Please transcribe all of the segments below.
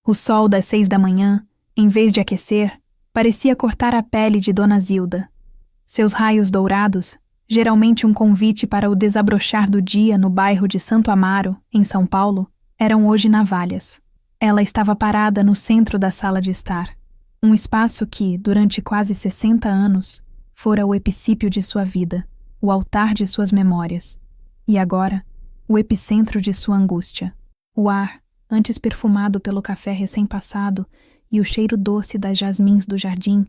O sol das 6 da manhã, em vez de aquecer, parecia cortar a pele de Dona Zilda. Seus raios dourados, geralmente um convite para o desabrochar do dia no bairro de Santo Amaro, em São Paulo, eram hoje navalhas. Ela estava parada no centro da sala de estar, um espaço que, durante quase 60 anos, fora o epicípio de sua vida, o altar de suas memórias, e agora, o epicentro de sua angústia. O ar, antes perfumado pelo café recém-passado e o cheiro doce das jasmins do jardim,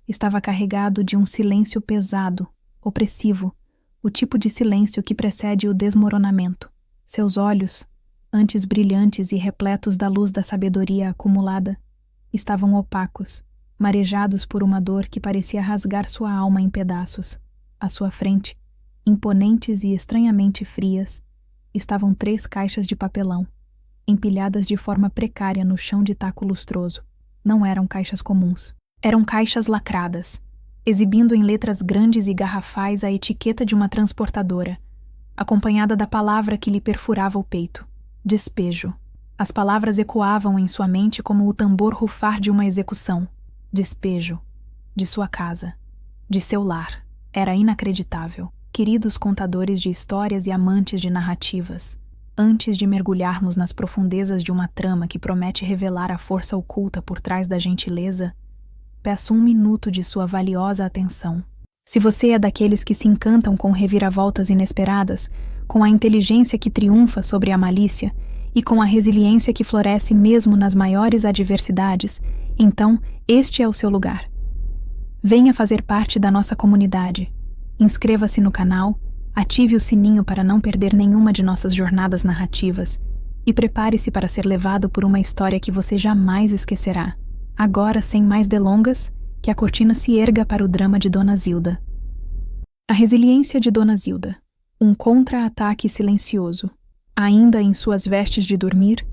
estava carregado de um silêncio pesado, opressivo, o tipo de silêncio que precede o desmoronamento. Seus olhos, antes brilhantes e repletos da luz da sabedoria acumulada, estavam opacos, marejados por uma dor que parecia rasgar sua alma em pedaços. À sua frente, imponentes e estranhamente frias, estavam 3 caixas de papelão, empilhadas de forma precária no chão de taco lustroso. Não eram caixas comuns. Eram caixas lacradas, exibindo em letras grandes e garrafais a etiqueta de uma transportadora, acompanhada da palavra que lhe perfurava o peito: despejo. As palavras ecoavam em sua mente como o tambor rufar de uma execução. Despejo. De sua casa. De seu lar. Era inacreditável. Queridos contadores de histórias e amantes de narrativas, antes de mergulharmos nas profundezas de uma trama que promete revelar a força oculta por trás da gentileza, peço 1 minuto de sua valiosa atenção. Se você é daqueles que se encantam com reviravoltas inesperadas, com a inteligência que triunfa sobre a malícia e com a resiliência que floresce mesmo nas maiores adversidades, então este é o seu lugar. Venha fazer parte da nossa comunidade. Inscreva-se no canal, ative o sininho para não perder nenhuma de nossas jornadas narrativas e prepare-se para ser levado por uma história que você jamais esquecerá. Agora, sem mais delongas, que a cortina se erga para o drama de Dona Zilda. A resiliência de Dona Zilda. Um contra-ataque silencioso. Ainda em suas vestes de dormir,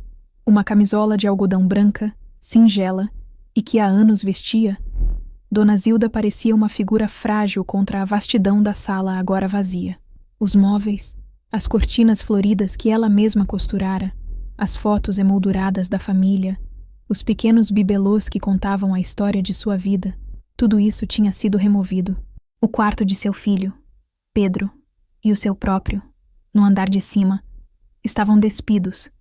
uma camisola de algodão branca, singela, e que há anos vestia, Dona Zilda parecia uma figura frágil contra a vastidão da sala agora vazia. Os móveis, as cortinas floridas que ela mesma costurara, as fotos emolduradas da família, os pequenos bibelôs que contavam a história de sua vida, tudo isso tinha sido removido. O quarto de seu filho, Pedro, e o seu próprio, no andar de cima, estavam despidos,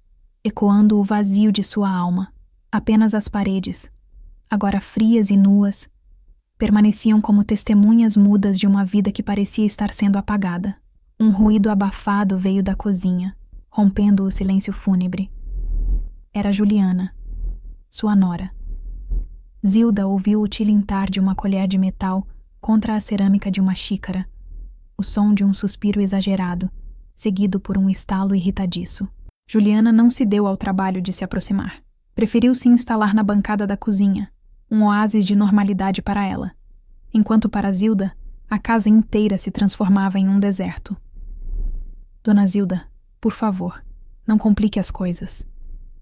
ecoando o vazio de sua alma. Apenas as paredes, agora frias e nuas, permaneciam como testemunhas mudas de uma vida que parecia estar sendo apagada. Um ruído abafado veio da cozinha, rompendo o silêncio fúnebre. Era Juliana, sua nora. Zilda ouviu o tilintar de uma colher de metal contra a cerâmica de uma xícara, o som de um suspiro exagerado, seguido por um estalo irritadiço. Juliana não se deu ao trabalho de se aproximar. Preferiu se instalar na bancada da cozinha, um oásis de normalidade para ela, enquanto para Zilda, a casa inteira se transformava em um deserto. Dona Zilda, por favor, não complique as coisas.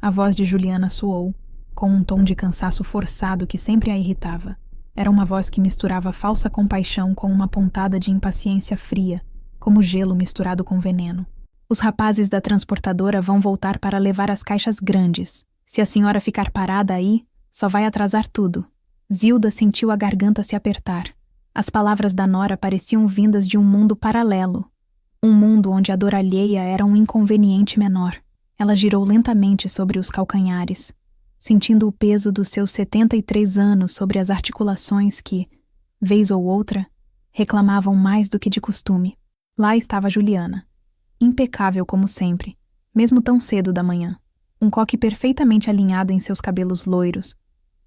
A voz de Juliana soou, com um tom de cansaço forçado que sempre a irritava. Era uma voz que misturava falsa compaixão com uma pontada de impaciência fria, como gelo misturado com veneno. Os rapazes da transportadora vão voltar para levar as caixas grandes. Se a senhora ficar parada aí, só vai atrasar tudo. Zilda sentiu a garganta se apertar. As palavras da nora pareciam vindas de um mundo paralelo. Um mundo onde a dor alheia era um inconveniente menor. Ela girou lentamente sobre os calcanhares, sentindo o peso dos seus 73 anos sobre as articulações que, vez ou outra, reclamavam mais do que de costume. Lá estava Juliana, impecável como sempre, mesmo tão cedo da manhã. Um coque perfeitamente alinhado em seus cabelos loiros,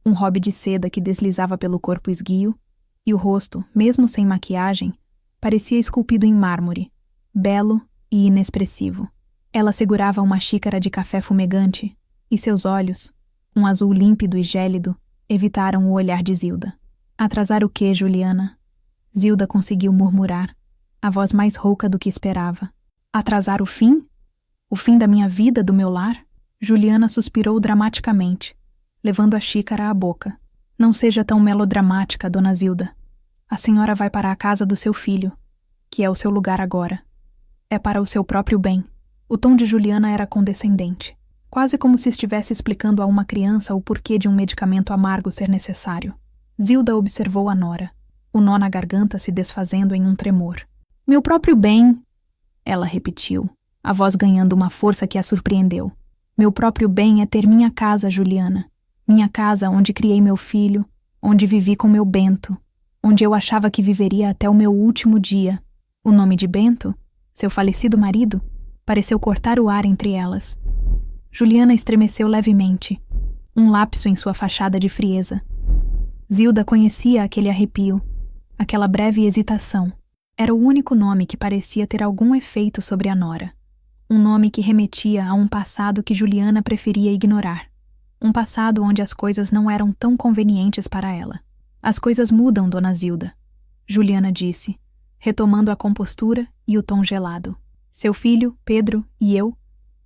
um robe de seda que deslizava pelo corpo esguio, e o rosto, mesmo sem maquiagem, parecia esculpido em mármore, belo e inexpressivo. Ela segurava uma xícara de café fumegante, e seus olhos, um azul límpido e gélido, evitaram o olhar de Zilda. Atrasar o quê, Juliana? Zilda conseguiu murmurar, a voz mais rouca do que esperava. Atrasar o fim? O fim da minha vida, do meu lar? Juliana suspirou dramaticamente, levando a xícara à boca. Não seja tão melodramática, Dona Zilda. A senhora vai para a casa do seu filho, que é o seu lugar agora. É para o seu próprio bem. O tom de Juliana era condescendente, quase como se estivesse explicando a uma criança o porquê de um medicamento amargo ser necessário. Zilda observou a nora, o nó na garganta se desfazendo em um tremor. Meu próprio bem, ela repetiu, a voz ganhando uma força que a surpreendeu. Meu próprio bem é ter minha casa, Juliana. Minha casa onde criei meu filho, onde vivi com meu Bento, onde eu achava que viveria até o meu último dia. O nome de Bento, seu falecido marido, pareceu cortar o ar entre elas. Juliana estremeceu levemente, um lapso em sua fachada de frieza. Zilda conhecia aquele arrepio, aquela breve hesitação. Era o único nome que parecia ter algum efeito sobre a nora. Um nome que remetia a um passado que Juliana preferia ignorar. Um passado onde as coisas não eram tão convenientes para ela. As coisas mudam, dona Zilda, Juliana disse, retomando a compostura e o tom gelado. Seu filho, Pedro, e eu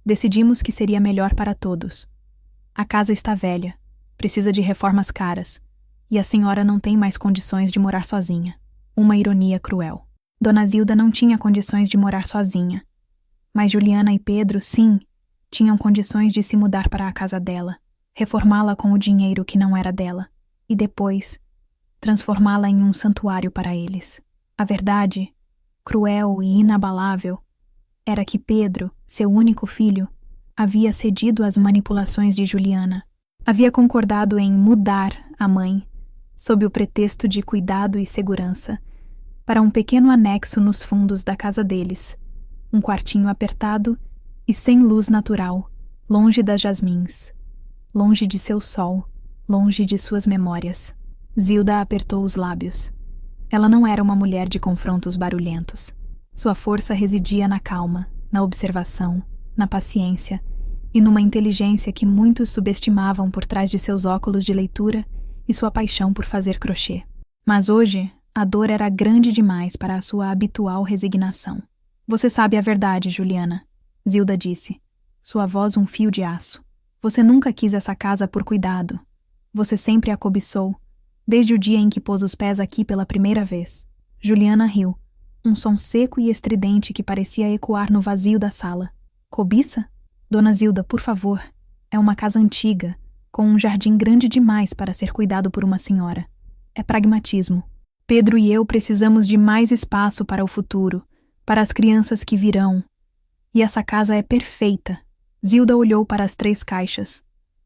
decidimos que seria melhor para todos. A casa está velha, precisa de reformas caras, e a senhora não tem mais condições de morar sozinha. Uma ironia cruel. Dona Zilda não tinha condições de morar sozinha. Mas Juliana e Pedro, sim, tinham condições de se mudar para a casa dela, reformá-la com o dinheiro que não era dela, e depois transformá-la em um santuário para eles. A verdade, cruel e inabalável, era que Pedro, seu único filho, havia cedido às manipulações de Juliana. Havia concordado em mudar a mãe, sob o pretexto de cuidado e segurança, para um pequeno anexo nos fundos da casa deles, um quartinho apertado e sem luz natural, longe das jasmins, longe de seu sol, longe de suas memórias. Zilda apertou os lábios. Ela não era uma mulher de confrontos barulhentos. Sua força residia na calma, na observação, na paciência e numa inteligência que muitos subestimavam por trás de seus óculos de leitura e sua paixão por fazer crochê. Mas hoje, a dor era grande demais para a sua habitual resignação. Você sabe a verdade, Juliana, Zilda disse, sua voz um fio de aço. Você nunca quis essa casa por cuidado. Você sempre a cobiçou, desde o dia em que pôs os pés aqui pela primeira vez. Juliana riu, um som seco e estridente que parecia ecoar no vazio da sala. Cobiça? Dona Zilda, por favor. É uma casa antiga, com um jardim grande demais para ser cuidado por uma senhora. É pragmatismo. Pedro e eu precisamos de mais espaço para o futuro, para as crianças que virão. E essa casa é perfeita. Zilda olhou para as 3 caixas,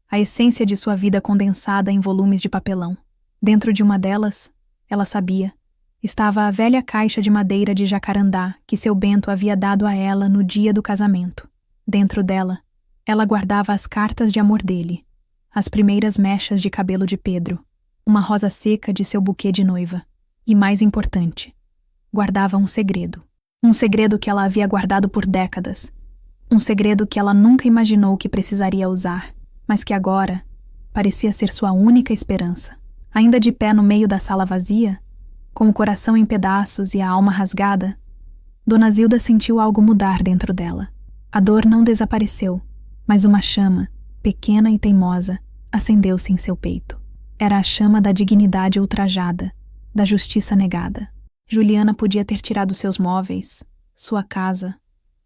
a essência de sua vida condensada em volumes de papelão. Dentro de uma delas, ela sabia, estava a velha caixa de madeira de jacarandá que seu Bento havia dado a ela no dia do casamento. Dentro dela, ela guardava as cartas de amor dele, as primeiras mechas de cabelo de Pedro, uma rosa seca de seu buquê de noiva. E mais importante, guardava um segredo. Um segredo que ela havia guardado por décadas. Um segredo que ela nunca imaginou que precisaria usar, mas que agora parecia ser sua única esperança. Ainda de pé no meio da sala vazia, com o coração em pedaços e a alma rasgada, Dona Zilda sentiu algo mudar dentro dela. A dor não desapareceu, mas uma chama, pequena e teimosa, acendeu-se em seu peito. Era a chama da dignidade ultrajada, da justiça negada. Juliana podia ter tirado seus móveis, sua casa,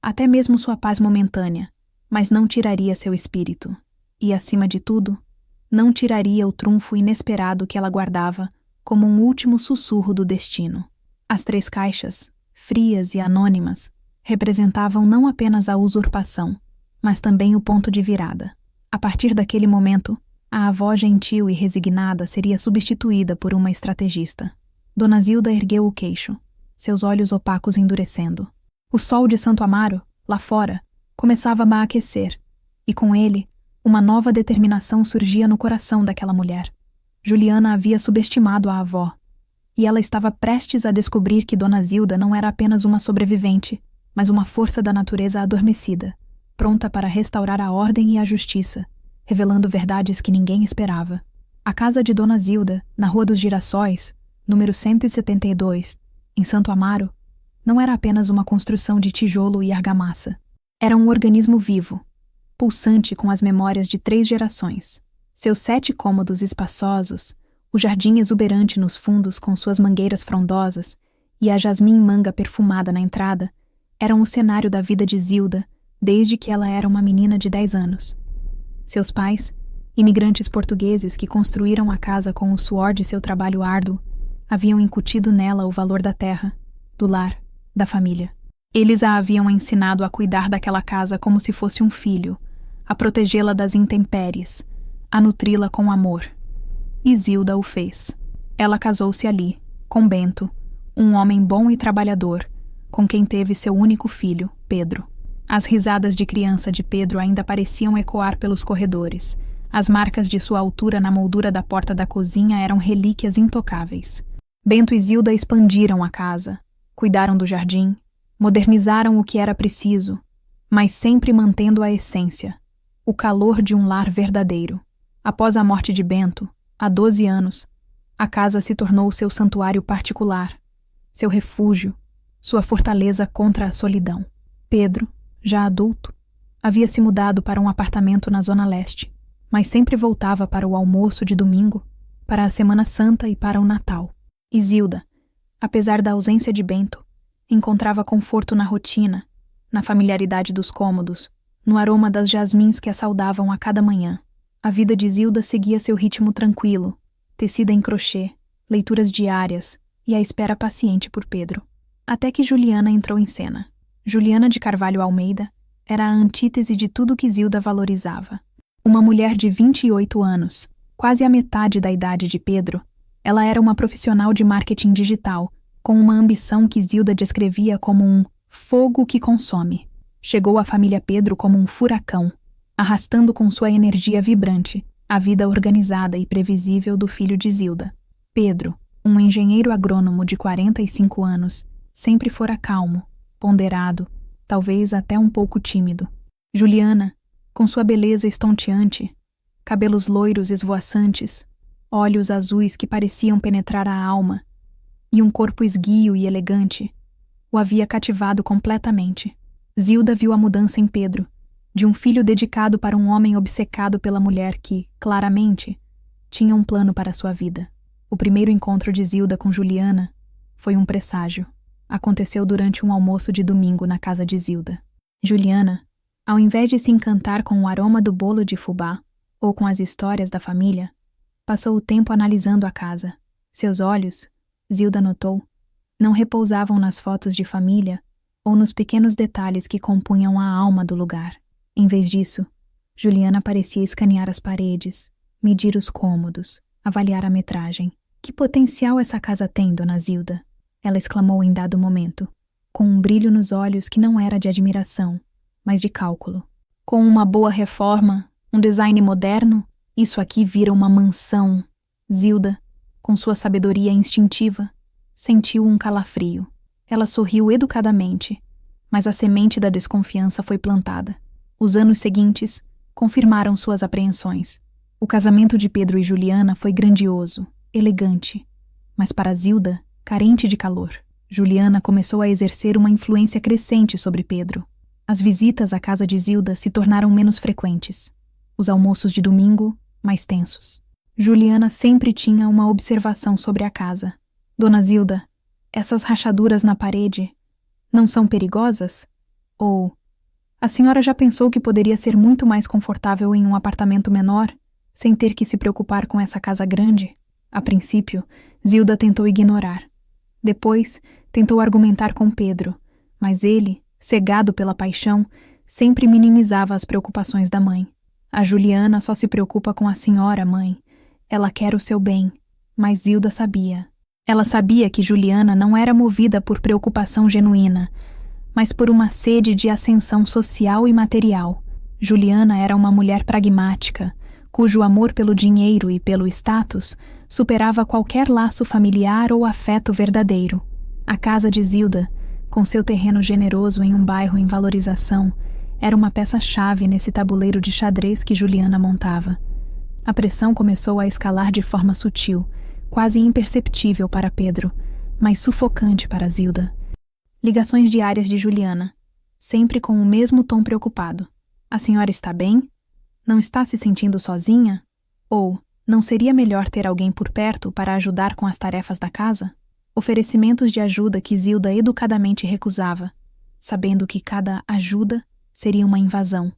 até mesmo sua paz momentânea, mas não tiraria seu espírito. E, acima de tudo, não tiraria o trunfo inesperado que ela guardava como um último sussurro do destino. As 3 caixas, frias e anônimas, representavam não apenas a usurpação, mas também o ponto de virada. A partir daquele momento, a avó gentil e resignada seria substituída por uma estrategista. Dona Zilda ergueu o queixo, seus olhos opacos endurecendo. O sol de Santo Amaro, lá fora, começava a aquecer, e com ele, uma nova determinação surgia no coração daquela mulher. Juliana havia subestimado a avó, e ela estava prestes a descobrir que Dona Zilda não era apenas uma sobrevivente, mas uma força da natureza adormecida, pronta para restaurar a ordem e a justiça, revelando verdades que ninguém esperava. A casa de Dona Zilda, na Rua dos Girassóis, número 172, em Santo Amaro, não era apenas uma construção de tijolo e argamassa. Era um organismo vivo, pulsante com as memórias de 3 gerações. Seus 7 cômodos espaçosos, o jardim exuberante nos fundos com suas mangueiras frondosas e a jasmim-manga perfumada na entrada, eram o cenário da vida de Zilda desde que ela era uma menina de 10 anos. Seus pais, imigrantes portugueses que construíram a casa com o suor de seu trabalho árduo, haviam incutido nela o valor da terra, do lar, da família. Eles a haviam ensinado a cuidar daquela casa como se fosse um filho, a protegê-la das intempéries, a nutri-la com amor. E Zilda o fez. Ela casou-se ali, com Bento, um homem bom e trabalhador, com quem teve seu único filho, Pedro. As risadas de criança de Pedro ainda pareciam ecoar pelos corredores. As marcas de sua altura na moldura da porta da cozinha eram relíquias intocáveis. Bento e Zilda expandiram a casa, cuidaram do jardim, modernizaram o que era preciso, mas sempre mantendo a essência, o calor de um lar verdadeiro. Após a morte de Bento, há 12 anos, a casa se tornou seu santuário particular, seu refúgio, sua fortaleza contra a solidão. Pedro, já adulto, havia se mudado para um apartamento na Zona Leste, mas sempre voltava para o almoço de domingo, para a Semana Santa e para o Natal. E Zilda, apesar da ausência de Bento, encontrava conforto na rotina, na familiaridade dos cômodos, no aroma das jasmins que a saudavam a cada manhã. A vida de Zilda seguia seu ritmo tranquilo, tecida em crochê, leituras diárias e a espera paciente por Pedro. Até que Juliana entrou em cena. Juliana de Carvalho Almeida era a antítese de tudo que Zilda valorizava. Uma mulher de 28 anos, quase a metade da idade de Pedro, ela era uma profissional de marketing digital, com uma ambição que Zilda descrevia como um fogo que consome. Chegou à família Pedro como um furacão, arrastando com sua energia vibrante a vida organizada e previsível do filho de Zilda. Pedro, um engenheiro agrônomo de 45 anos, sempre fora calmo, ponderado, talvez até um pouco tímido. Juliana, com sua beleza estonteante, cabelos loiros esvoaçantes, olhos azuis que pareciam penetrar a alma, e um corpo esguio e elegante, o havia cativado completamente. Zilda viu a mudança em Pedro, de um filho dedicado para um homem obcecado pela mulher que, claramente, tinha um plano para sua vida. O primeiro encontro de Zilda com Juliana foi um presságio. Aconteceu durante um almoço de domingo na casa de Zilda. Juliana, ao invés de se encantar com o aroma do bolo de fubá ou com as histórias da família, passou o tempo analisando a casa. Seus olhos, Zilda notou, não repousavam nas fotos de família ou nos pequenos detalhes que compunham a alma do lugar. Em vez disso, Juliana parecia escanear as paredes, medir os cômodos, avaliar a metragem. Que potencial essa casa tem, dona Zilda? Ela exclamou em dado momento, com um brilho nos olhos que não era de admiração, mas de cálculo. Com uma boa reforma, um design moderno, isso aqui vira uma mansão. Zilda, com sua sabedoria instintiva, sentiu um calafrio. Ela sorriu educadamente, mas a semente da desconfiança foi plantada. Os anos seguintes confirmaram suas apreensões. O casamento de Pedro e Juliana foi grandioso, elegante, mas para Zilda, carente de calor. Juliana começou a exercer uma influência crescente sobre Pedro. As visitas à casa de Zilda se tornaram menos frequentes. Os almoços de domingo, mais tensos. Juliana sempre tinha uma observação sobre a casa. Dona Zilda, essas rachaduras na parede não são perigosas? Ou, a senhora já pensou que poderia ser muito mais confortável em um apartamento menor, sem ter que se preocupar com essa casa grande? A princípio, Zilda tentou ignorar. Depois, tentou argumentar com Pedro, mas ele, cegado pela paixão, sempre minimizava as preocupações da mãe. A Juliana só se preocupa com a senhora, mãe. Ela quer o seu bem, mas Zilda sabia. Ela sabia que Juliana não era movida por preocupação genuína, mas por uma sede de ascensão social e material. Juliana era uma mulher pragmática, cujo amor pelo dinheiro e pelo status superava qualquer laço familiar ou afeto verdadeiro. A casa de Zilda, com seu terreno generoso em um bairro em valorização, era uma peça-chave nesse tabuleiro de xadrez que Juliana montava. A pressão começou a escalar de forma sutil, quase imperceptível para Pedro, mas sufocante para Zilda. Ligações diárias de Juliana, sempre com o mesmo tom preocupado. A senhora está bem? Não está se sentindo sozinha? Ou, não seria melhor ter alguém por perto para ajudar com as tarefas da casa? Oferecimentos de ajuda que Zilda educadamente recusava, sabendo que cada ajuda seria uma invasão.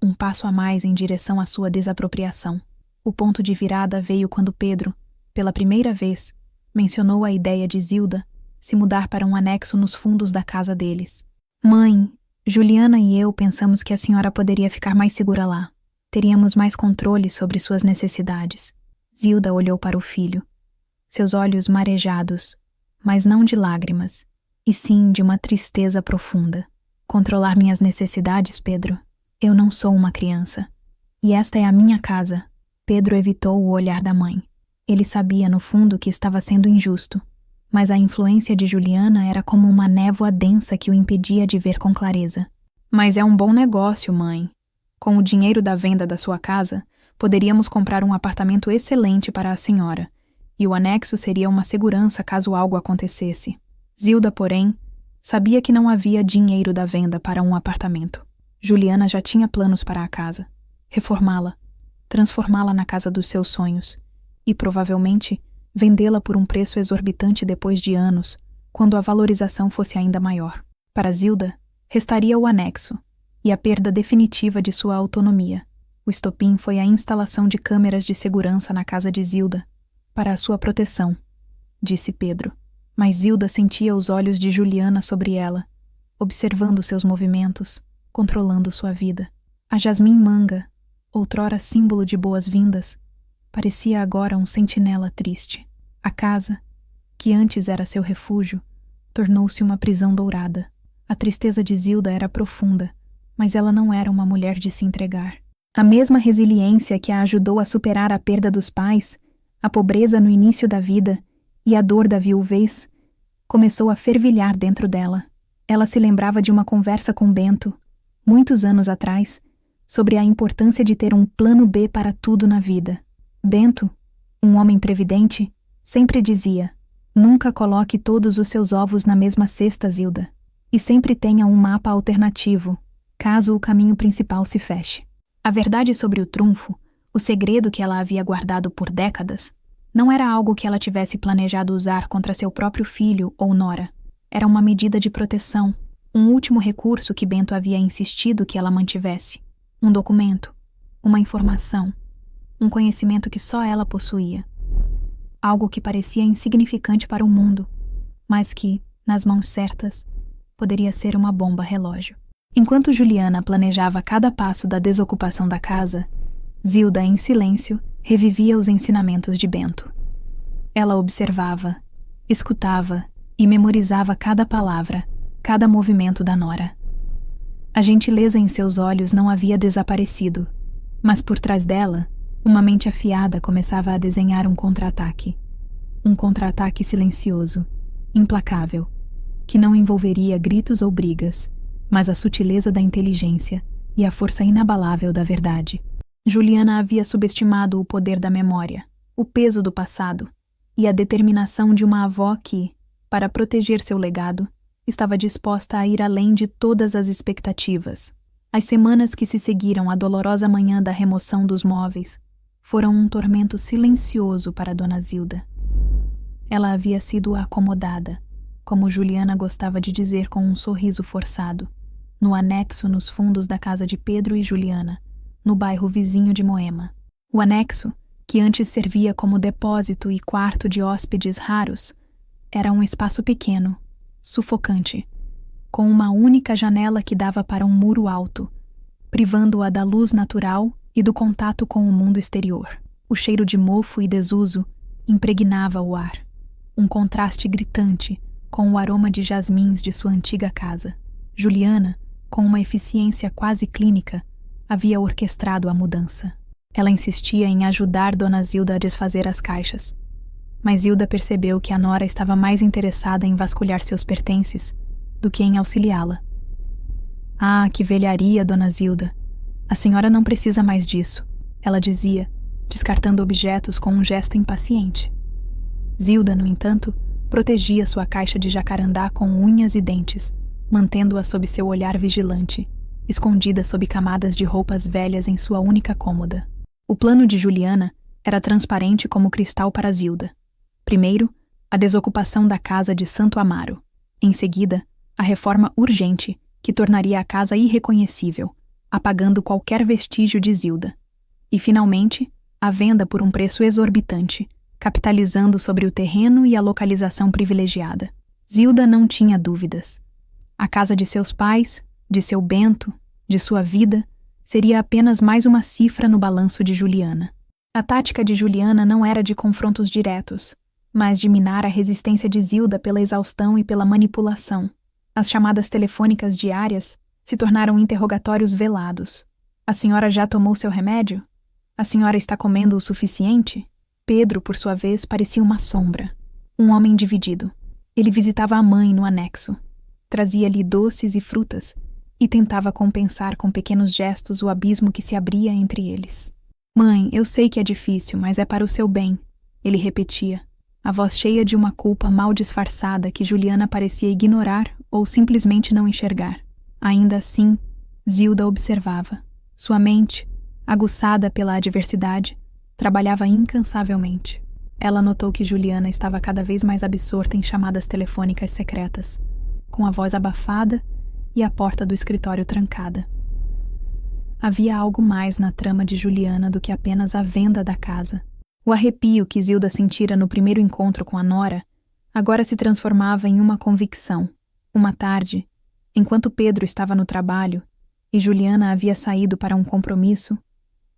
um passo a mais em direção à sua desapropriação. O ponto de virada veio quando Pedro, pela primeira vez, mencionou a ideia de Zilda se mudar para um anexo nos fundos da casa deles. Mãe, Juliana e eu pensamos que a senhora poderia ficar mais segura lá. Teríamos mais controle sobre suas necessidades. Zilda olhou para o filho. Seus olhos marejados, mas não de lágrimas, e sim de uma tristeza profunda. Controlar minhas necessidades, Pedro? Eu não sou uma criança. E esta é a minha casa. Pedro evitou o olhar da mãe. Ele sabia, no fundo, que estava sendo injusto, mas a influência de Juliana era como uma névoa densa que o impedia de ver com clareza. Mas é um bom negócio, mãe. Com o dinheiro da venda da sua casa, poderíamos comprar um apartamento excelente para a senhora, e o anexo seria uma segurança caso algo acontecesse. Zilda, porém, sabia que não havia dinheiro da venda para um apartamento. Juliana já tinha planos para a casa. Reformá-la, transformá-la na casa dos seus sonhos, e provavelmente vendê-la por um preço exorbitante depois de anos, quando a valorização fosse ainda maior. Para Zilda, restaria o anexo e a perda definitiva de sua autonomia. O estopim foi a instalação de câmeras de segurança na casa de Zilda, para a sua proteção, disse Pedro. Mas Zilda sentia os olhos de Juliana sobre ela, observando seus movimentos, controlando sua vida. A jasmim manga, outrora símbolo de boas-vindas, parecia agora um sentinela triste. A casa, que antes era seu refúgio, tornou-se uma prisão dourada. A tristeza de Zilda era profunda, mas ela não era uma mulher de se entregar. A mesma resiliência que a ajudou a superar a perda dos pais, a pobreza no início da vida e a dor da viuvez, começou a fervilhar dentro dela. Ela se lembrava de uma conversa com Bento, muitos anos atrás, sobre a importância de ter um plano B para tudo na vida. Bento, um homem previdente, sempre dizia: nunca coloque todos os seus ovos na mesma cesta, Zilda, e sempre tenha um mapa alternativo, caso o caminho principal se feche. A verdade sobre o trunfo, o segredo que ela havia guardado por décadas, não era algo que ela tivesse planejado usar contra seu próprio filho ou nora. Era uma medida de proteção, um último recurso que Bento havia insistido que ela mantivesse. Um documento, uma informação, um conhecimento que só ela possuía. Algo que parecia insignificante para o mundo, mas que, nas mãos certas, poderia ser uma bomba relógio. Enquanto Juliana planejava cada passo da desocupação da casa, Zilda, em silêncio, revivia os ensinamentos de Bento. Ela observava, escutava e memorizava cada palavra, cada movimento da nora. A gentileza em seus olhos não havia desaparecido, mas por trás dela, uma mente afiada começava a desenhar um contra-ataque. Um contra-ataque silencioso, implacável, que não envolveria gritos ou brigas, mas a sutileza da inteligência e a força inabalável da verdade. Juliana havia subestimado o poder da memória, o peso do passado e a determinação de uma avó que, para proteger seu legado, estava disposta a ir além de todas as expectativas. As semanas que se seguiram à dolorosa manhã da remoção dos móveis foram um tormento silencioso para Dona Zilda. Ela havia sido acomodada, como Juliana gostava de dizer com um sorriso forçado, no anexo nos fundos da casa de Pedro e Juliana, no bairro vizinho de Moema. O anexo, que antes servia como depósito e quarto de hóspedes raros, era um espaço pequeno, sufocante, com uma única janela que dava para um muro alto, privando-a da luz natural e do contato com o mundo exterior. O cheiro de mofo e desuso impregnava o ar, um contraste gritante com o aroma de jasmins de sua antiga casa. Juliana, com uma eficiência quase clínica, havia orquestrado a mudança. Ela insistia em ajudar Dona Zilda a desfazer as caixas, mas Zilda percebeu que a nora estava mais interessada em vasculhar seus pertences do que em auxiliá-la. Ah, que velharia, Dona Zilda! A senhora não precisa mais disso, ela dizia, descartando objetos com um gesto impaciente. Zilda, no entanto, protegia sua caixa de jacarandá com unhas e dentes, mantendo-a sob seu olhar vigilante, escondida sob camadas de roupas velhas em sua única cômoda. O plano de Juliana era transparente como cristal para Zilda. Primeiro, a desocupação da casa de Santo Amaro. Em seguida, a reforma urgente, que tornaria a casa irreconhecível, apagando qualquer vestígio de Zilda. E, finalmente, a venda por um preço exorbitante, capitalizando sobre o terreno e a localização privilegiada. Zilda não tinha dúvidas. A casa de seus pais, de seu Bento, de sua vida, seria apenas mais uma cifra no balanço de Juliana. A tática de Juliana não era de confrontos diretos, mas de minar a resistência de Zilda pela exaustão e pela manipulação. As chamadas telefônicas diárias se tornaram interrogatórios velados. A senhora já tomou seu remédio? A senhora está comendo o suficiente? Pedro, por sua vez, parecia uma sombra. Um homem dividido. Ele visitava a mãe no anexo. Trazia-lhe doces e frutas e tentava compensar com pequenos gestos o abismo que se abria entre eles. Mãe, eu sei que é difícil, mas é para o seu bem, ele repetia, a voz cheia de uma culpa mal disfarçada que Juliana parecia ignorar ou simplesmente não enxergar. Ainda assim, Zilda observava. Sua mente, aguçada pela adversidade, trabalhava incansavelmente. Ela notou que Juliana estava cada vez mais absorta em chamadas telefônicas secretas, com a voz abafada e a porta do escritório trancada. Havia algo mais na trama de Juliana do que apenas a venda da casa. O arrepio que Zilda sentira no primeiro encontro com a nora agora se transformava em uma convicção. Uma tarde, enquanto Pedro estava no trabalho e Juliana havia saído para um compromisso,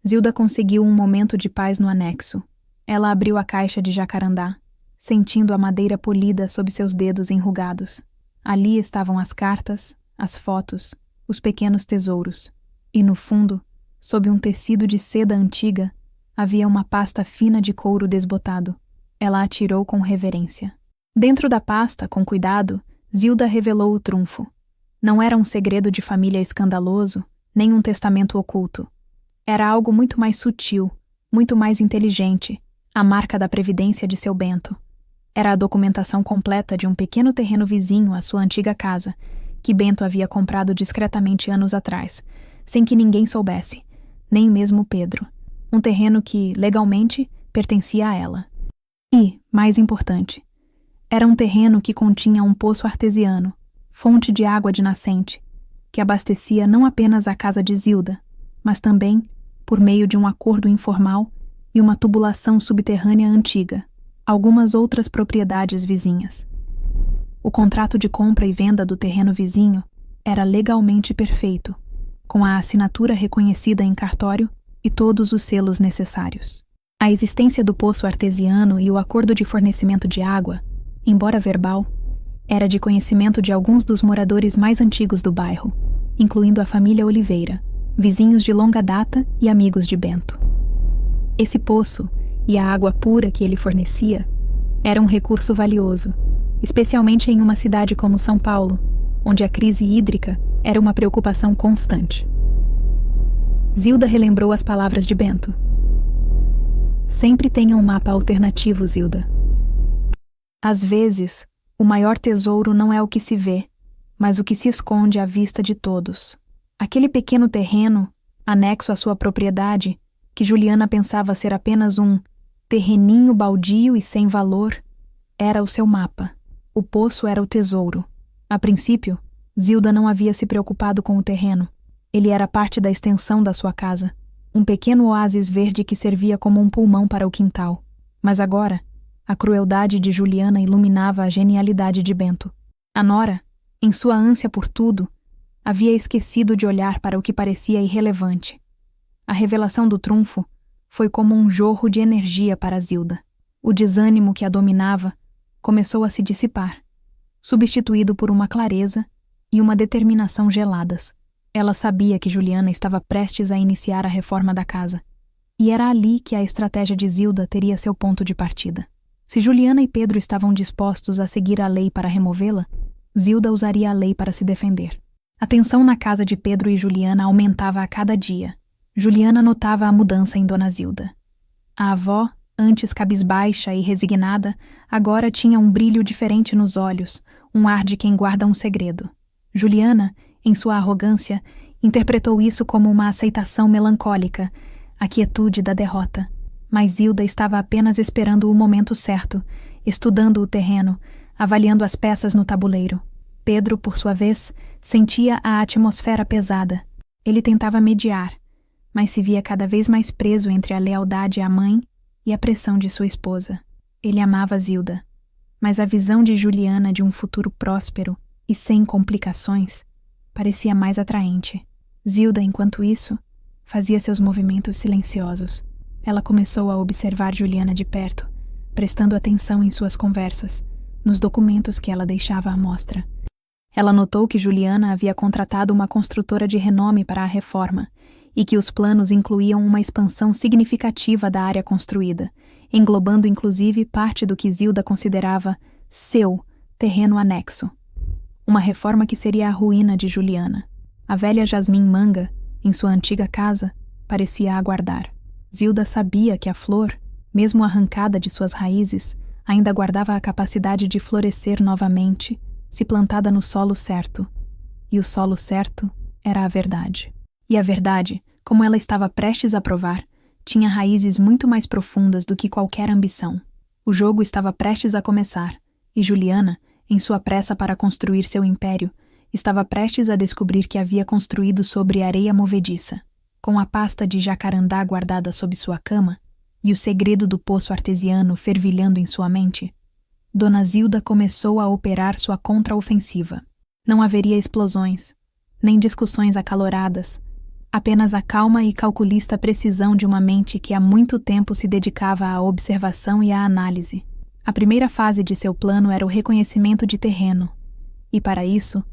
Zilda conseguiu um momento de paz no anexo. Ela abriu a caixa de jacarandá, sentindo a madeira polida sob seus dedos enrugados. Ali estavam as cartas, as fotos, os pequenos tesouros. E no fundo, sob um tecido de seda antiga, havia uma pasta fina de couro desbotado. Ela a tirou com reverência. Dentro da pasta, com cuidado, Zilda revelou o trunfo. Não era um segredo de família escandaloso, nem um testamento oculto. Era algo muito mais sutil, muito mais inteligente, a marca da previdência de seu Bento. Era a documentação completa de um pequeno terreno vizinho à sua antiga casa, que Bento havia comprado discretamente anos atrás, sem que ninguém soubesse, nem mesmo Pedro. Um terreno que, legalmente, pertencia a ela. E, mais importante, era um terreno que continha um poço artesiano, fonte de água de nascente, que abastecia não apenas a casa de Zilda, mas também, por meio de um acordo informal e uma tubulação subterrânea antiga, algumas outras propriedades vizinhas. O contrato de compra e venda do terreno vizinho era legalmente perfeito, com a assinatura reconhecida em cartório e todos os selos necessários. A existência do poço artesiano e o acordo de fornecimento de água, embora verbal, era de conhecimento de alguns dos moradores mais antigos do bairro, incluindo a família Oliveira, vizinhos de longa data e amigos de Bento. Esse poço e a água pura que ele fornecia era um recurso valioso, especialmente em uma cidade como São Paulo, onde a crise hídrica era uma preocupação constante. Zilda relembrou as palavras de Bento. Sempre tenha um mapa alternativo, Zilda. Às vezes, o maior tesouro não é o que se vê, mas o que se esconde à vista de todos. Aquele pequeno terreno, anexo à sua propriedade, que Juliana pensava ser apenas um terreninho baldio e sem valor, era o seu mapa. O poço era o tesouro. A princípio, Zilda não havia se preocupado com o terreno. Ele era parte da extensão da sua casa, um pequeno oásis verde que servia como um pulmão para o quintal. Mas agora, a crueldade de Juliana iluminava a genialidade de Bento. A nora, em sua ânsia por tudo, havia esquecido de olhar para o que parecia irrelevante. A revelação do trunfo foi como um jorro de energia para Zilda. O desânimo que a dominava começou a se dissipar, substituído por uma clareza e uma determinação geladas. Ela sabia que Juliana estava prestes a iniciar a reforma da casa, e era ali que a estratégia de Zilda teria seu ponto de partida. Se Juliana e Pedro estavam dispostos a seguir a lei para removê-la, Zilda usaria a lei para se defender. A tensão na casa de Pedro e Juliana aumentava a cada dia. Juliana notava a mudança em Dona Zilda. A avó, antes cabisbaixa e resignada, agora tinha um brilho diferente nos olhos, um ar de quem guarda um segredo. Juliana, em sua arrogância, interpretou isso como uma aceitação melancólica, a quietude da derrota. Mas Zilda estava apenas esperando o momento certo, estudando o terreno, avaliando as peças no tabuleiro. Pedro, por sua vez, sentia a atmosfera pesada. Ele tentava mediar, mas se via cada vez mais preso entre a lealdade à mãe e a pressão de sua esposa. Ele amava Zilda, mas a visão de Juliana de um futuro próspero e sem complicações parecia mais atraente. Zilda, enquanto isso, fazia seus movimentos silenciosos. Ela começou a observar Juliana de perto, prestando atenção em suas conversas, nos documentos que ela deixava à mostra. Ela notou que Juliana havia contratado uma construtora de renome para a reforma e que os planos incluíam uma expansão significativa da área construída, englobando inclusive parte do que Zilda considerava seu terreno anexo. Uma reforma que seria a ruína de Juliana. A velha Jasmim Manga, em sua antiga casa, parecia aguardar. Zilda sabia que a flor, mesmo arrancada de suas raízes, ainda guardava a capacidade de florescer novamente, se plantada no solo certo. E o solo certo era a verdade. E a verdade, como ela estava prestes a provar, tinha raízes muito mais profundas do que qualquer ambição. O jogo estava prestes a começar, e Juliana, em sua pressa para construir seu império, estava prestes a descobrir que havia construído sobre areia movediça. Com a pasta de jacarandá guardada sob sua cama e o segredo do poço artesiano fervilhando em sua mente, Dona Zilda começou a operar sua contraofensiva. Não haveria explosões, nem discussões acaloradas, apenas a calma e calculista precisão de uma mente que há muito tempo se dedicava à observação e à análise. A primeira fase de seu plano era o reconhecimento de terreno, e para isso,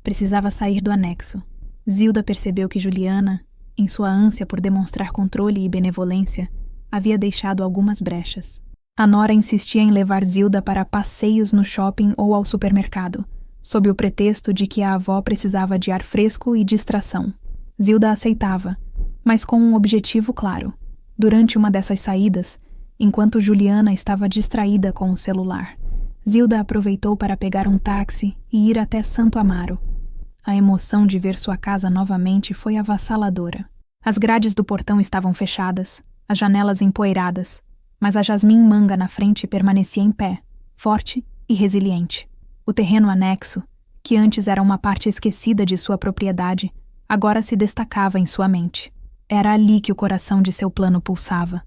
precisava sair do anexo. Zilda percebeu que Juliana, em sua ânsia por demonstrar controle e benevolência, havia deixado algumas brechas. A nora insistia em levar Zilda para passeios no shopping ou ao supermercado, sob o pretexto de que a avó precisava de ar fresco e distração. Zilda aceitava, mas com um objetivo claro. Durante uma dessas saídas, enquanto Juliana estava distraída com o celular, Zilda aproveitou para pegar um táxi e ir até Santo Amaro. A emoção de ver sua casa novamente foi avassaladora. As grades do portão estavam fechadas, as janelas empoeiradas, mas a Jasmim Manga na frente permanecia em pé, forte e resiliente. O terreno anexo, que antes era uma parte esquecida de sua propriedade, agora se destacava em sua mente. Era ali que o coração de seu plano pulsava.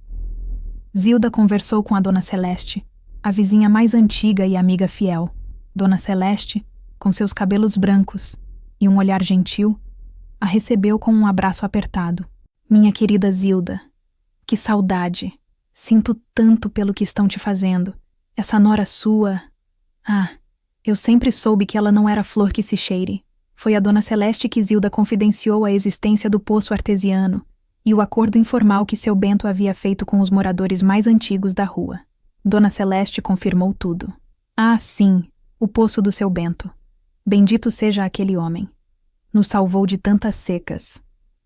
Zilda conversou com a Dona Celeste, a vizinha mais antiga e amiga fiel. Dona Celeste, com seus cabelos brancos e um olhar gentil, a recebeu com um abraço apertado. Minha querida Zilda, que saudade! Sinto tanto pelo que estão te fazendo. Essa nora sua... Ah, eu sempre soube que ela não era flor que se cheire. Foi a Dona Celeste que Zilda confidenciou a existência do poço artesiano e o acordo informal que seu Bento havia feito com os moradores mais antigos da rua. Dona Celeste confirmou tudo. Ah, sim, o poço do seu Bento. Bendito seja aquele homem. Nos salvou de tantas secas.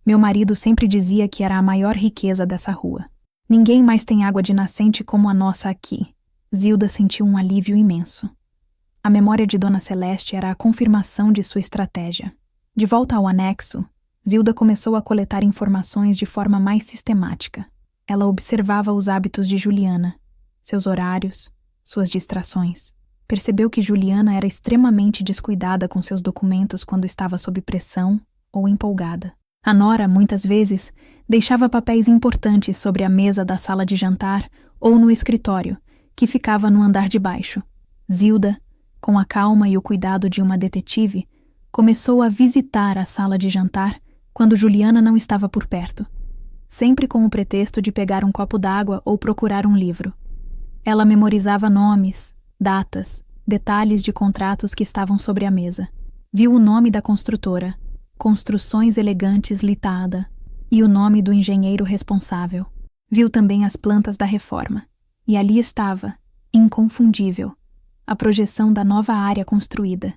Meu marido sempre dizia que era a maior riqueza dessa rua. Ninguém mais tem água de nascente como a nossa aqui. Zilda sentiu um alívio imenso. A memória de Dona Celeste era a confirmação de sua estratégia. De volta ao anexo, Zilda começou a coletar informações de forma mais sistemática. Ela observava os hábitos de Juliana, seus horários, suas distrações. Percebeu que Juliana era extremamente descuidada com seus documentos quando estava sob pressão ou empolgada. A nora, muitas vezes, deixava papéis importantes sobre a mesa da sala de jantar ou no escritório, que ficava no andar de baixo. Zilda, com a calma e o cuidado de uma detetive, começou a visitar a sala de jantar quando Juliana não estava por perto, sempre com o pretexto de pegar um copo d'água ou procurar um livro. Ela memorizava nomes, datas, detalhes de contratos que estavam sobre a mesa. Viu o nome da construtora, Construções Elegantes Litada, e o nome do engenheiro responsável. Viu também as plantas da reforma. E ali estava, inconfundível, a projeção da nova área construída,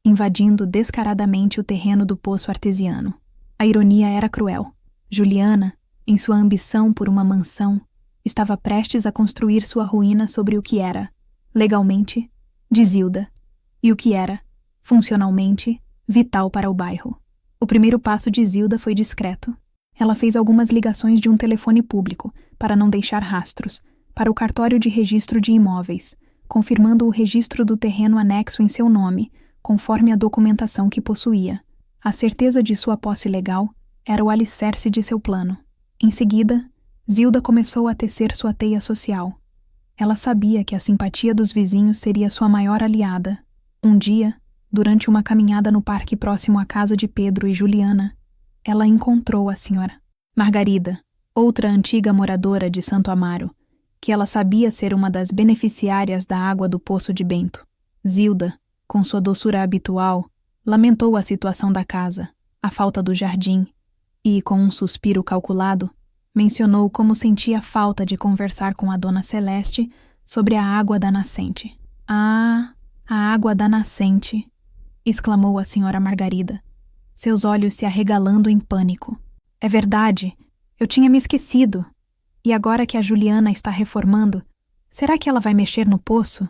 invadindo descaradamente o terreno do poço artesiano. A ironia era cruel. Juliana, em sua ambição por uma mansão, estava prestes a construir sua ruína sobre o que era, legalmente, de Zilda, e o que era, funcionalmente, vital para o bairro. O primeiro passo de Zilda foi discreto. Ela fez algumas ligações de um telefone público, para não deixar rastros, para o cartório de registro de imóveis, confirmando o registro do terreno anexo em seu nome, conforme a documentação que possuía. A certeza de sua posse legal era o alicerce de seu plano. Em seguida, Zilda começou a tecer sua teia social. Ela sabia que a simpatia dos vizinhos seria sua maior aliada. Um dia, durante uma caminhada no parque próximo à casa de Pedro e Juliana, ela encontrou a senhora Margarida, outra antiga moradora de Santo Amaro, que ela sabia ser uma das beneficiárias da água do poço de Bento. Zilda, com sua doçura habitual, lamentou a situação da casa, a falta do jardim, e, com um suspiro calculado, mencionou como sentia falta de conversar com a Dona Celeste sobre a água da nascente. "Ah, a água da nascente!" exclamou a senhora Margarida, seus olhos se arregalando em pânico. "É verdade, eu tinha me esquecido. E agora que a Juliana está reformando, será que ela vai mexer no poço?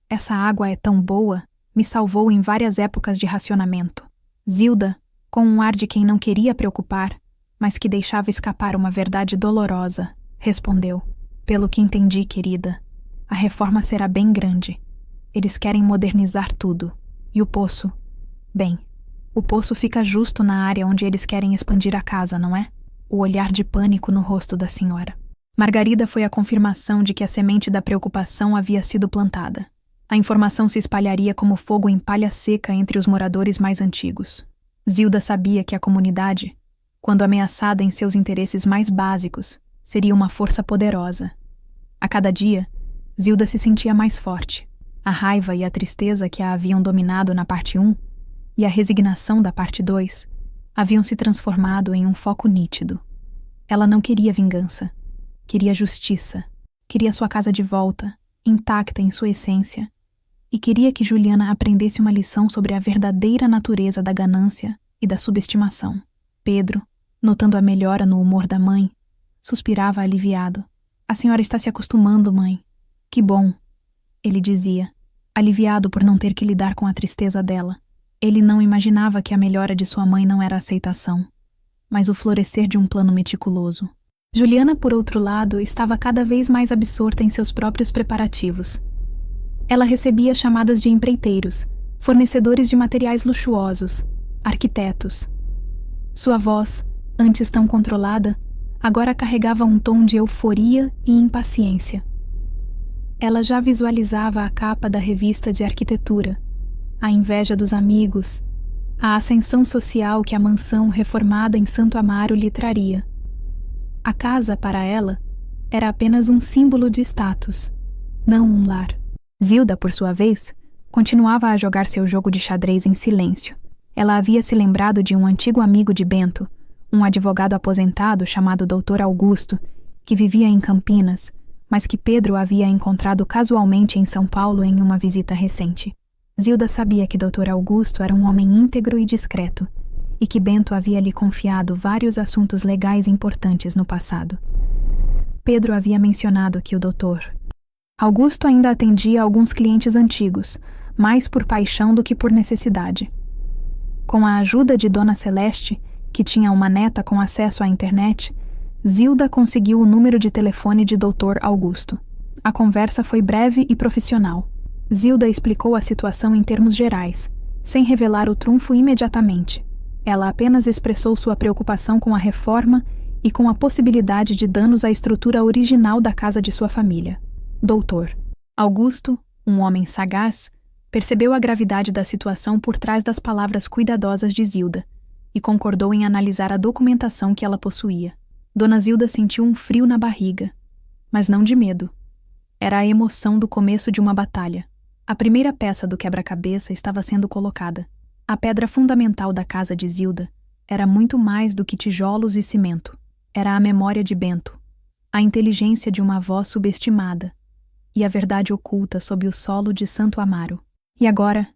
Essa água é tão boa, me salvou em várias épocas de racionamento." Zilda, com um ar de quem não queria preocupar, mas que deixava escapar uma verdade dolorosa, respondeu: "Pelo que entendi, querida, a reforma será bem grande. Eles querem modernizar tudo. E o poço? Bem, o poço fica justo na área onde eles querem expandir a casa, não é?" O olhar de pânico no rosto da senhora Margarida foi a confirmação de que a semente da preocupação havia sido plantada. A informação se espalharia como fogo em palha seca entre os moradores mais antigos. Zilda sabia que a comunidade, quando ameaçada em seus interesses mais básicos, seria uma força poderosa. A cada dia, Zilda se sentia mais forte. A raiva e a tristeza que a haviam dominado na parte 1 e a resignação da parte 2 haviam se transformado em um foco nítido. Ela não queria vingança, queria justiça, queria sua casa de volta, intacta em sua essência, e queria que Juliana aprendesse uma lição sobre a verdadeira natureza da ganância e da subestimação. Pedro, notando a melhora no humor da mãe, suspirava aliviado. "A senhora está se acostumando, mãe. Que bom," ele dizia, aliviado por não ter que lidar com a tristeza dela. Ele não imaginava que a melhora de sua mãe não era aceitação, mas o florescer de um plano meticuloso. Juliana, por outro lado, estava cada vez mais absorta em seus próprios preparativos. Ela recebia chamadas de empreiteiros, fornecedores de materiais luxuosos, arquitetos. Sua voz, antes tão controlada, agora carregava um tom de euforia e impaciência. Ela já visualizava a capa da revista de arquitetura, a inveja dos amigos, a ascensão social que a mansão reformada em Santo Amaro lhe traria. A casa, para ela, era apenas um símbolo de status, não um lar. Zilda, por sua vez, continuava a jogar seu jogo de xadrez em silêncio. Ela havia se lembrado de um antigo amigo de Bento, um advogado aposentado chamado Dr. Augusto, que vivia em Campinas, mas que Pedro havia encontrado casualmente em São Paulo em uma visita recente. Zilda sabia que Dr. Augusto era um homem íntegro e discreto, e que Bento havia lhe confiado vários assuntos legais importantes no passado. Pedro havia mencionado que o Dr. Augusto ainda atendia alguns clientes antigos, mais por paixão do que por necessidade. Com a ajuda de Dona Celeste, que tinha uma neta com acesso à internet, Zilda conseguiu o número de telefone de Dr. Augusto. A conversa foi breve e profissional. Zilda explicou a situação em termos gerais, sem revelar o trunfo imediatamente. Ela apenas expressou sua preocupação com a reforma e com a possibilidade de danos à estrutura original da casa de sua família. Doutor Augusto, um homem sagaz, percebeu a gravidade da situação por trás das palavras cuidadosas de Zilda e concordou em analisar a documentação que ela possuía. Dona Zilda sentiu um frio na barriga, mas não de medo. Era a emoção do começo de uma batalha. A primeira peça do quebra-cabeça estava sendo colocada. A pedra fundamental da casa de Zilda era muito mais do que tijolos e cimento. Era a memória de Bento, a inteligência de uma avó subestimada e a verdade oculta sob o solo de Santo Amaro. E agora,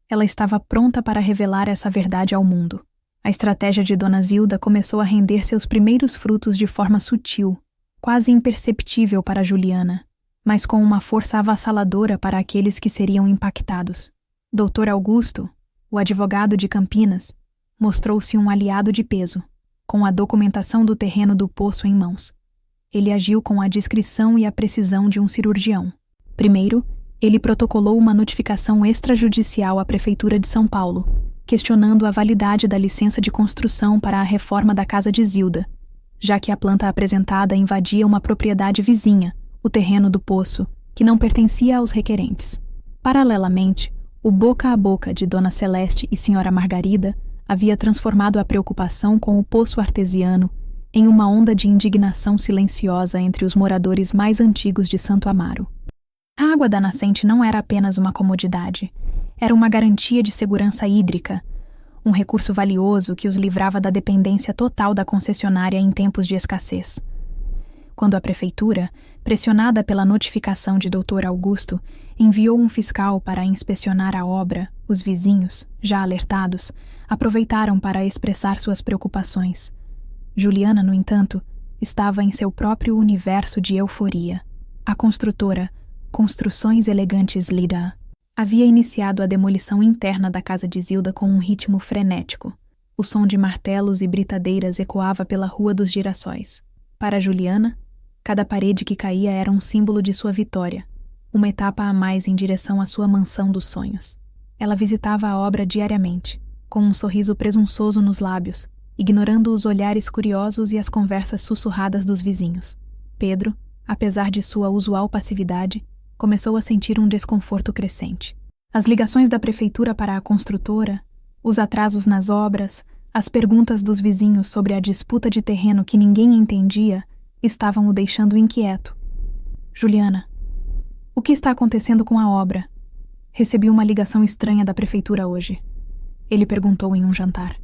ela estava pronta para revelar essa verdade ao mundo. A estratégia de Dona Zilda começou a render seus primeiros frutos de forma sutil, quase imperceptível para Juliana, mas com uma força avassaladora para aqueles que seriam impactados. Dr. Augusto, o advogado de Campinas, mostrou-se um aliado de peso, com a documentação do terreno do poço em mãos. Ele agiu com a discrição e a precisão de um cirurgião. Primeiro, ele protocolou uma notificação extrajudicial à Prefeitura de São Paulo, questionando a validade da licença de construção para a reforma da casa de Zilda, já que a planta apresentada invadia uma propriedade vizinha, o terreno do poço, que não pertencia aos requerentes. Paralelamente, o boca a boca de Dona Celeste e Senhora Margarida havia transformado a preocupação com o poço artesiano em uma onda de indignação silenciosa entre os moradores mais antigos de Santo Amaro. A água da nascente não era apenas uma comodidade, era uma garantia de segurança hídrica, um recurso valioso que os livrava da dependência total da concessionária em tempos de escassez. Quando a prefeitura, pressionada pela notificação de Dr. Augusto, enviou um fiscal para inspecionar a obra, os vizinhos, já alertados, aproveitaram para expressar suas preocupações. Juliana, no entanto, estava em seu próprio universo de euforia. A construtora, Construções Elegantes Lida, havia iniciado a demolição interna da casa de Zilda com um ritmo frenético. O som de martelos e britadeiras ecoava pela Rua dos Girassóis. Para Juliana, cada parede que caía era um símbolo de sua vitória, uma etapa a mais em direção à sua mansão dos sonhos. Ela visitava a obra diariamente, com um sorriso presunçoso nos lábios, ignorando os olhares curiosos e as conversas sussurradas dos vizinhos. Pedro, apesar de sua usual passividade, começou a sentir um desconforto crescente. As ligações da prefeitura para a construtora, os atrasos nas obras, as perguntas dos vizinhos sobre a disputa de terreno que ninguém entendia, estavam o deixando inquieto. Juliana, o que está acontecendo com a obra? Recebi uma ligação estranha da prefeitura hoje. Ele perguntou em um jantar.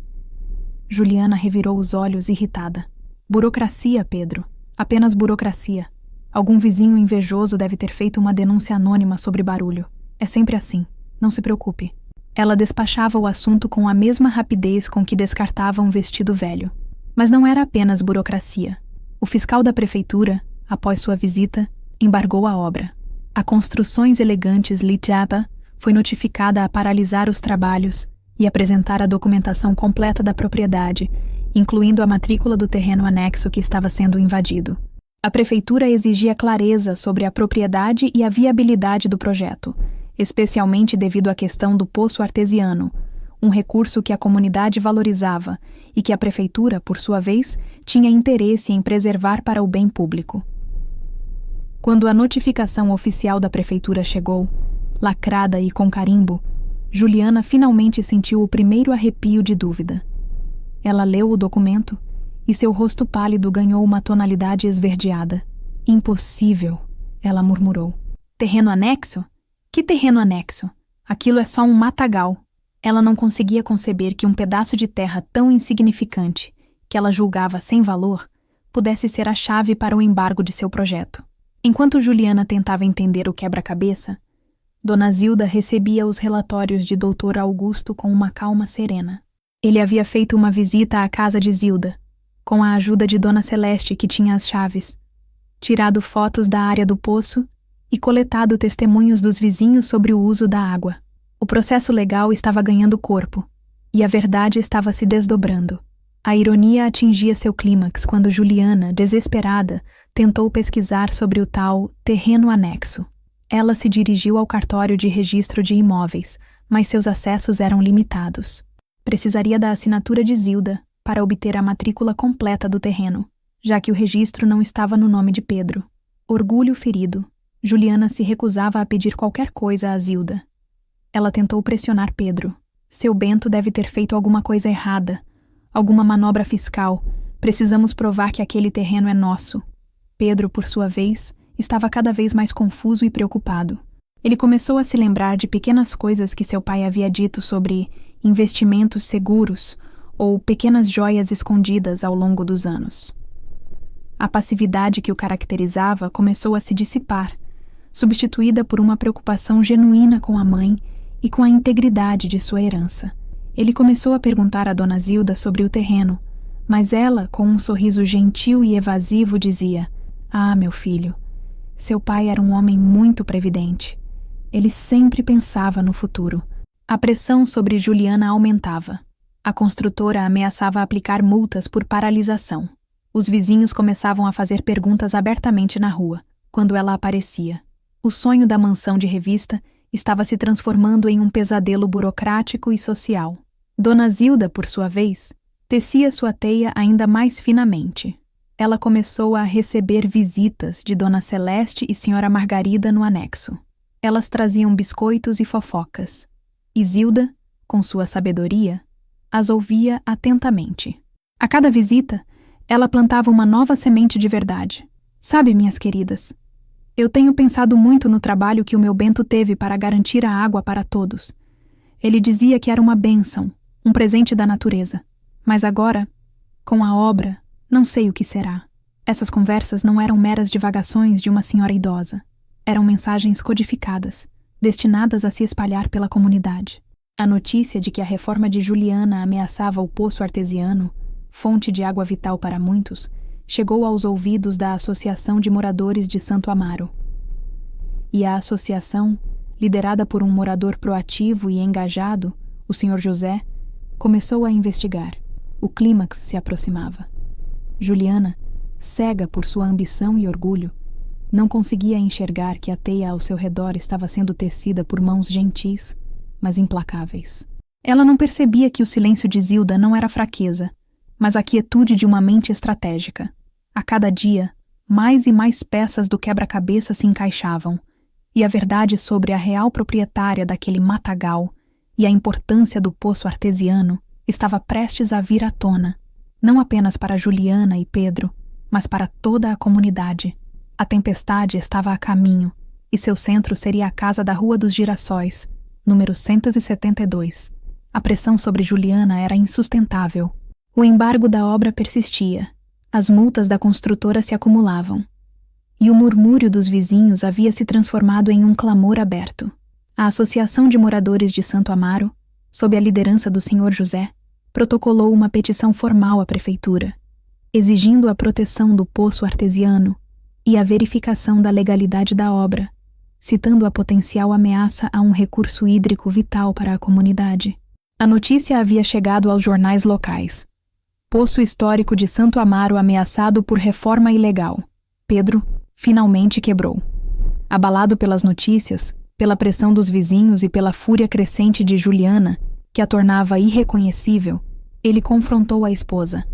Juliana revirou os olhos irritada. Burocracia, Pedro. Apenas burocracia. Algum vizinho invejoso deve ter feito uma denúncia anônima sobre barulho. É sempre assim. Não se preocupe. Ela despachava o assunto com a mesma rapidez com que descartava um vestido velho. Mas não era apenas burocracia. O fiscal da prefeitura, após sua visita, embargou a obra. A Construções Elegantes Litjaba foi notificada a paralisar os trabalhos e apresentar a documentação completa da propriedade, incluindo a matrícula do terreno anexo que estava sendo invadido. A prefeitura exigia clareza sobre a propriedade e a viabilidade do projeto, especialmente devido à questão do poço artesiano, um recurso que a comunidade valorizava e que a prefeitura, por sua vez, tinha interesse em preservar para o bem público. Quando a notificação oficial da prefeitura chegou, lacrada e com carimbo, Juliana finalmente sentiu o primeiro arrepio de dúvida. Ela leu o documento e seu rosto pálido ganhou uma tonalidade esverdeada. Impossível, ela murmurou. Terreno anexo? Que terreno anexo? Aquilo é só um matagal. Ela não conseguia conceber que um pedaço de terra tão insignificante, que ela julgava sem valor, pudesse ser a chave para o embargo de seu projeto. Enquanto Juliana tentava entender o quebra-cabeça, Dona Zilda recebia os relatórios de Dr. Augusto com uma calma serena. Ele havia feito uma visita à casa de Zilda, com a ajuda de Dona Celeste, que tinha as chaves, tirado fotos da área do poço e coletado testemunhos dos vizinhos sobre o uso da água. O processo legal estava ganhando corpo, e a verdade estava se desdobrando. A ironia atingia seu clímax quando Juliana, desesperada, tentou pesquisar sobre o tal terreno anexo. Ela se dirigiu ao cartório de registro de imóveis, mas seus acessos eram limitados. Precisaria da assinatura de Zilda para obter a matrícula completa do terreno, já que o registro não estava no nome de Pedro. Orgulho ferido, Juliana se recusava a pedir qualquer coisa a Zilda. Ela tentou pressionar Pedro. Seu Bento deve ter feito alguma coisa errada, alguma manobra fiscal. Precisamos provar que aquele terreno é nosso. Pedro, por sua vez, estava cada vez mais confuso e preocupado. Ele começou a se lembrar de pequenas coisas que seu pai havia dito sobre investimentos seguros ou pequenas joias escondidas ao longo dos anos. A passividade que o caracterizava começou a se dissipar, substituída por uma preocupação genuína com a mãe e com a integridade de sua herança. Ele começou a perguntar a Dona Zilda sobre o terreno, mas ela, com um sorriso gentil e evasivo, dizia: "Ah, meu filho, seu pai era um homem muito previdente. Ele sempre pensava no futuro." A pressão sobre Juliana aumentava. A construtora ameaçava aplicar multas por paralisação. Os vizinhos começavam a fazer perguntas abertamente na rua, quando ela aparecia. O sonho da mansão de revista estava se transformando em um pesadelo burocrático e social. Dona Zilda, por sua vez, tecia sua teia ainda mais finamente. Ela começou a receber visitas de Dona Celeste e Senhora Margarida no anexo. Elas traziam biscoitos e fofocas. E Zilda, com sua sabedoria, as ouvia atentamente. A cada visita, ela plantava uma nova semente de verdade. Sabe, minhas queridas, eu tenho pensado muito no trabalho que o meu Bento teve para garantir a água para todos. Ele dizia que era uma bênção, um presente da natureza. Mas agora, com a obra, não sei o que será. Essas conversas não eram meras divagações de uma senhora idosa. Eram mensagens codificadas, destinadas a se espalhar pela comunidade. A notícia de que a reforma de Juliana ameaçava o poço artesiano, fonte de água vital para muitos, chegou aos ouvidos da Associação de Moradores de Santo Amaro. E a associação, liderada por um morador proativo e engajado, o Sr. José, começou a investigar. O clímax se aproximava. Juliana, cega por sua ambição e orgulho, não conseguia enxergar que a teia ao seu redor estava sendo tecida por mãos gentis, mas implacáveis. Ela não percebia que o silêncio de Zilda não era fraqueza, mas a quietude de uma mente estratégica. A cada dia, mais e mais peças do quebra-cabeça se encaixavam, e a verdade sobre a real proprietária daquele matagal e a importância do poço artesiano estava prestes a vir à tona, não apenas para Juliana e Pedro, mas para toda a comunidade. A tempestade estava a caminho, e seu centro seria a casa da Rua dos Girassóis, número 172. A pressão sobre Juliana era insustentável. O embargo da obra persistia, as multas da construtora se acumulavam, e o murmúrio dos vizinhos havia se transformado em um clamor aberto. A Associação de Moradores de Santo Amaro, sob a liderança do Sr. José, protocolou uma petição formal à prefeitura, exigindo a proteção do poço artesiano e a verificação da legalidade da obra, citando a potencial ameaça a um recurso hídrico vital para a comunidade. A notícia havia chegado aos jornais locais. Poço histórico de Santo Amaro ameaçado por reforma ilegal. Pedro finalmente quebrou. Abalado pelas notícias, pela pressão dos vizinhos e pela fúria crescente de Juliana, que a tornava irreconhecível, ele confrontou a esposa.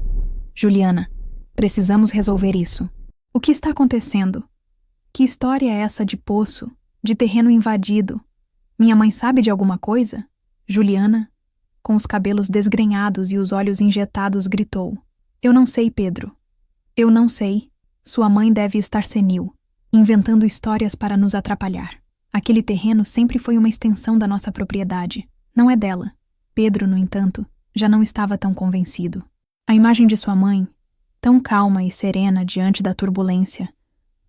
Juliana, precisamos resolver isso. O que está acontecendo? Que história é essa de poço, de terreno invadido? Minha mãe sabe de alguma coisa? Juliana, com os cabelos desgrenhados e os olhos injetados, gritou. Eu não sei, Pedro. Eu não sei. Sua mãe deve estar senil, inventando histórias para nos atrapalhar. Aquele terreno sempre foi uma extensão da nossa propriedade. Não é dela. Pedro, no entanto, já não estava tão convencido. A imagem de sua mãe, tão calma e serena diante da turbulência,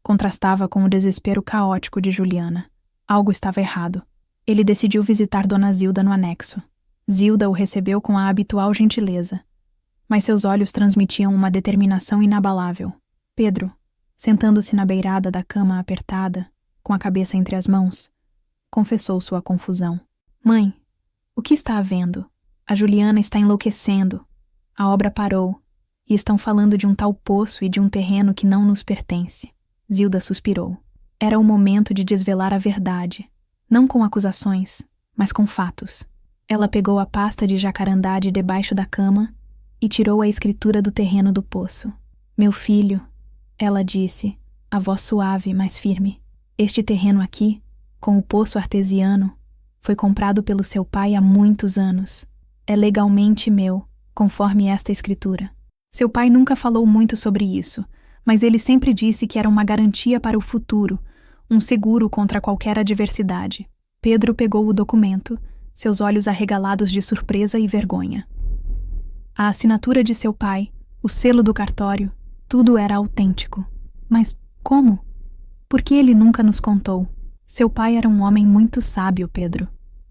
contrastava com o desespero caótico de Juliana. Algo estava errado. Ele decidiu visitar Dona Zilda no anexo. Zilda o recebeu com a habitual gentileza, mas seus olhos transmitiam uma determinação inabalável. Pedro, sentando-se na beirada da cama apertada, com a cabeça entre as mãos, confessou sua confusão. Mãe, o que está havendo? A Juliana está enlouquecendo. A obra parou, e estão falando de um tal poço e de um terreno que não nos pertence. Zilda suspirou. Era o momento de desvelar a verdade, não com acusações, mas com fatos. Ela pegou a pasta de jacarandá de debaixo da cama e tirou a escritura do terreno do poço. Meu filho, ela disse, a voz suave, mas firme. Este terreno aqui, com o poço artesiano, foi comprado pelo seu pai há muitos anos. É legalmente meu, conforme esta escritura. Seu pai nunca falou muito sobre isso, mas ele sempre disse que era uma garantia para o futuro, um seguro contra qualquer adversidade. Pedro pegou o documento, seus olhos arregalados de surpresa e vergonha. A assinatura de seu pai, o selo do cartório, tudo era autêntico. Mas como? Por que ele nunca nos contou? Seu pai era um homem muito sábio, Pedro.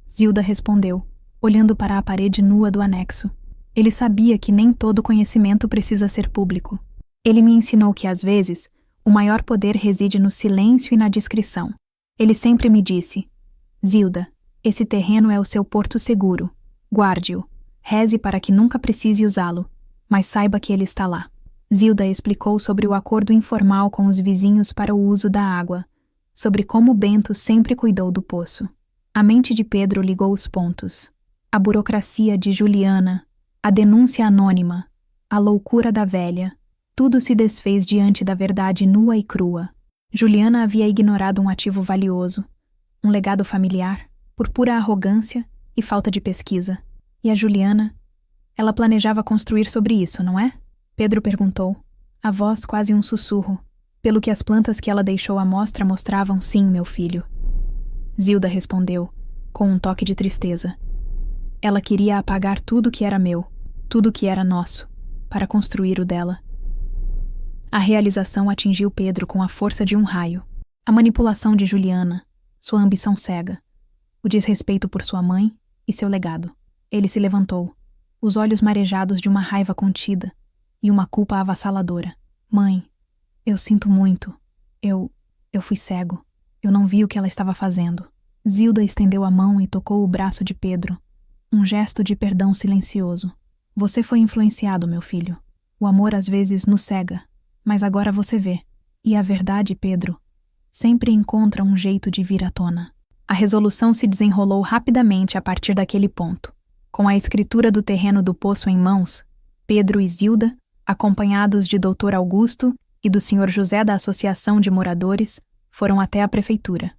Zilda respondeu, olhando para a parede nua do anexo. Ele sabia que nem todo conhecimento precisa ser público. Ele me ensinou que, às vezes, o maior poder reside no silêncio e na discrição. Ele sempre me disse, Zilda, esse terreno é o seu porto seguro. Guarde-o. Reze para que nunca precise usá-lo, mas saiba que ele está lá. Zilda explicou sobre o acordo informal com os vizinhos para o uso da água, sobre como Bento sempre cuidou do poço. A mente de Pedro ligou os pontos. A burocracia de Juliana, a denúncia anônima, a loucura da velha, tudo se desfez diante da verdade nua e crua. Juliana havia ignorado um ativo valioso, um legado familiar, por pura arrogância e falta de pesquisa. E a Juliana, ela planejava construir sobre isso, não é? Pedro perguntou, a voz quase um sussurro, pelo que as plantas que ela deixou à mostra mostravam sim, meu filho. Zilda respondeu, com um toque de tristeza. Ela queria apagar tudo que era meu, tudo que era nosso, para construir o dela. A realização atingiu Pedro com a força de um raio. A manipulação de Juliana, sua ambição cega, o desrespeito por sua mãe e seu legado. Ele se levantou, os olhos marejados de uma raiva contida e uma culpa avassaladora. Mãe, eu sinto muito. Eu fui cego. Eu não vi o que ela estava fazendo. Zilda estendeu a mão e tocou o braço de Pedro. Um gesto de perdão silencioso. Você foi influenciado, meu filho. O amor às vezes nos cega, mas agora você vê. E a verdade, Pedro, sempre encontra um jeito de vir à tona. A resolução se desenrolou rapidamente a partir daquele ponto. Com a escritura do terreno do poço em mãos, Pedro e Zilda, acompanhados de Dr. Augusto e do Sr. José da Associação de Moradores, foram até a prefeitura.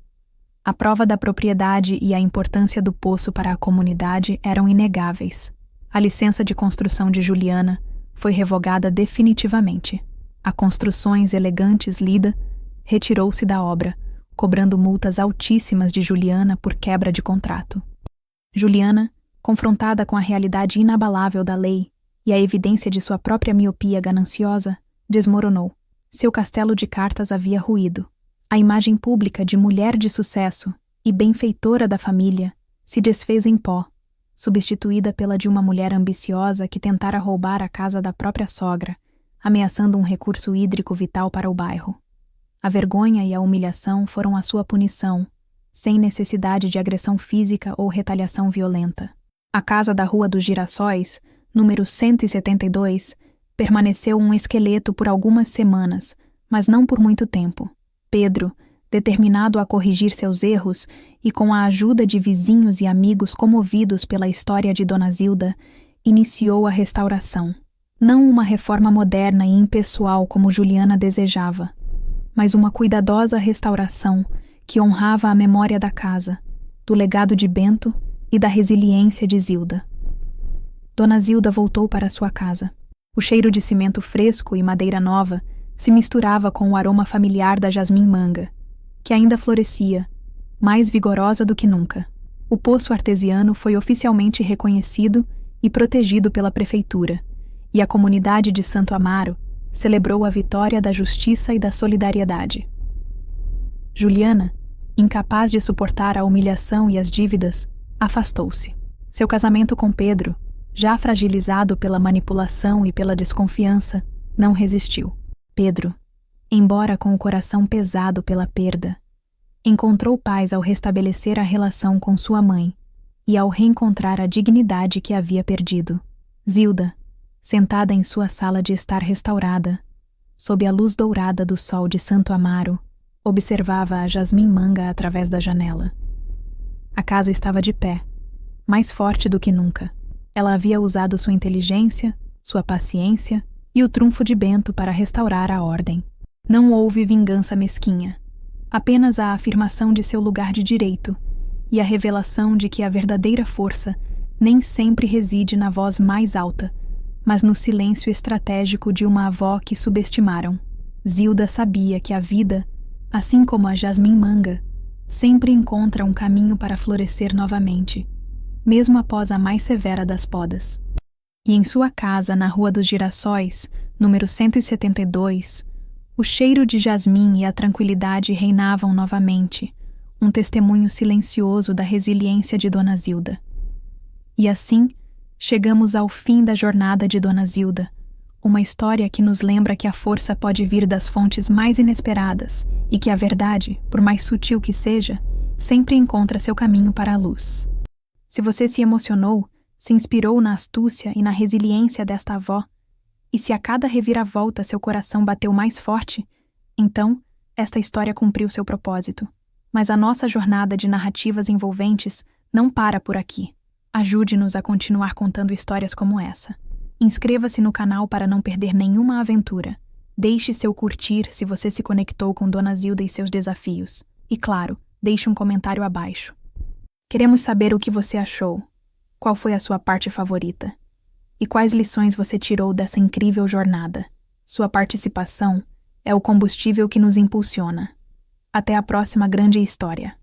A prova da propriedade e a importância do poço para a comunidade eram inegáveis. A licença de construção de Juliana foi revogada definitivamente. A Construções Elegantes Lida retirou-se da obra, cobrando multas altíssimas de Juliana por quebra de contrato. Juliana, confrontada com a realidade inabalável da lei e a evidência de sua própria miopia gananciosa, desmoronou. Seu castelo de cartas havia ruído. A imagem pública de mulher de sucesso e benfeitora da família se desfez em pó, substituída pela de uma mulher ambiciosa que tentara roubar a casa da própria sogra, ameaçando um recurso hídrico vital para o bairro. A vergonha e a humilhação foram a sua punição, sem necessidade de agressão física ou retaliação violenta. A casa da Rua dos Girassóis, número 172, permaneceu um esqueleto por algumas semanas, mas não por muito tempo. Pedro, determinado a corrigir seus erros e com a ajuda de vizinhos e amigos comovidos pela história de Dona Zilda, iniciou a restauração. Não uma reforma moderna e impessoal como Juliana desejava, mas uma cuidadosa restauração que honrava a memória da casa, do legado de Bento e da resiliência de Zilda. Dona Zilda voltou para sua casa. O cheiro de cimento fresco e madeira nova se misturava com o aroma familiar da jasmim-manga, que ainda florescia, mais vigorosa do que nunca. O poço artesiano foi oficialmente reconhecido e protegido pela prefeitura, e a comunidade de Santo Amaro celebrou a vitória da justiça e da solidariedade. Juliana, incapaz de suportar a humilhação e as dívidas, afastou-se. Seu casamento com Pedro, já fragilizado pela manipulação e pela desconfiança, não resistiu. Pedro, embora com o coração pesado pela perda, encontrou paz ao restabelecer a relação com sua mãe e ao reencontrar a dignidade que havia perdido. Zilda, sentada em sua sala de estar restaurada, sob a luz dourada do sol de Santo Amaro, observava a jasmim-manga através da janela. A casa estava de pé, mais forte do que nunca. Ela havia usado sua inteligência, sua paciência e o trunfo de Bento para restaurar a ordem. Não houve vingança mesquinha, apenas a afirmação de seu lugar de direito e a revelação de que a verdadeira força nem sempre reside na voz mais alta, mas no silêncio estratégico de uma avó que subestimaram. Zilda sabia que a vida, assim como a jasmim-manga, sempre encontra um caminho para florescer novamente, mesmo após a mais severa das podas. E em sua casa na Rua dos Girassóis, número 172, o cheiro de jasmim e a tranquilidade reinavam novamente, um testemunho silencioso da resiliência de Dona Zilda. E assim, chegamos ao fim da jornada de Dona Zilda, uma história que nos lembra que a força pode vir das fontes mais inesperadas e que a verdade, por mais sutil que seja, sempre encontra seu caminho para a luz. Se você se emocionou, se inspirou na astúcia e na resiliência desta avó, e se a cada reviravolta seu coração bateu mais forte, então esta história cumpriu seu propósito. Mas a nossa jornada de narrativas envolventes não para por aqui. Ajude-nos a continuar contando histórias como essa. Inscreva-se no canal para não perder nenhuma aventura. Deixe seu curtir se você se conectou com Dona Zilda e seus desafios. E claro, deixe um comentário abaixo. Queremos saber o que você achou. Qual foi a sua parte favorita? E quais lições você tirou dessa incrível jornada? Sua participação é o combustível que nos impulsiona. Até a próxima grande história.